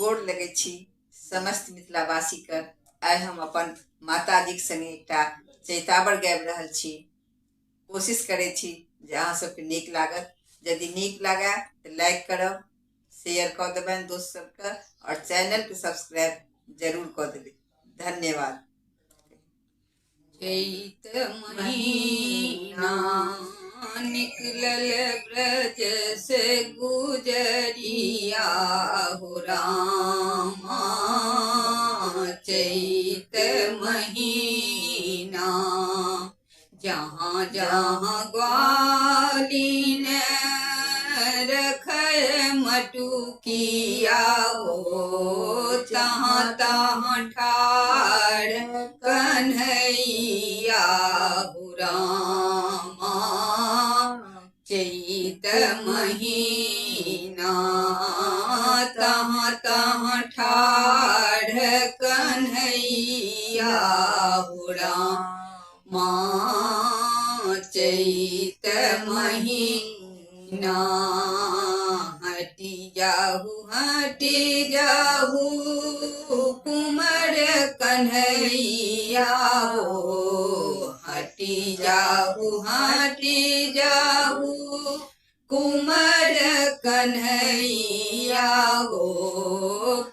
गोड़ लगे छी समस्त मिथिलावासी के। आइ हम अपन माताजी के संगे एकटा चैतावर गाबि रहल छी। कोशिश करे छी जे अहाँ सबके नीक लागत। यदि नीक लागे तो लाइक करब, शेयर कऽ देबनि दोस्त सबके, और चैनल के सब्सक्राइब जरूर कऽ देबै। धन्यवाद। चैत महीना निकलल ब्रज से गुजरिया हो रामा। चैत महीना जहाँ जहाँ ग्वालिन रख मटुकिया हो, तहाँ तहाँ ठाड़ कन्हैया हो रामा। चैत महीना तहाँ तहाँ ठाड़ कन्हैया हो रामा। चैत महीना हटी जाहू कुंवर कन्हैया हो। हटी जाहू कुंवर कन्हैया हो।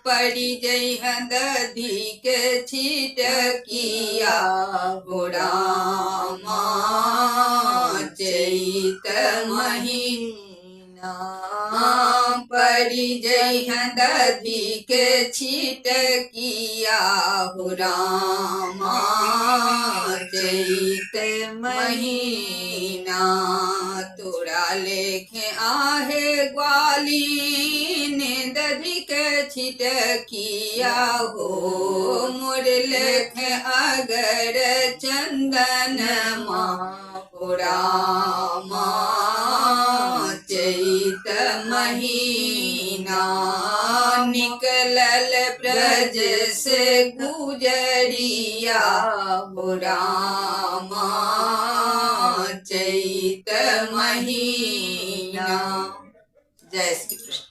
पड़ी जइहन दधी के छिटकिया हो रामा। चैत महीना पड़ी जइहन दधी के छिटकिया हो रामा। चैत महीना तोरा लेखे आहे ग्वालिन दधी के छिटकिया हो। मोर लेखे अगर चंदन हो रामा। चैत महीना निकलल ब्रज से गुजरिया हो रामा। चैत महीना। जय श्री कृष्ण।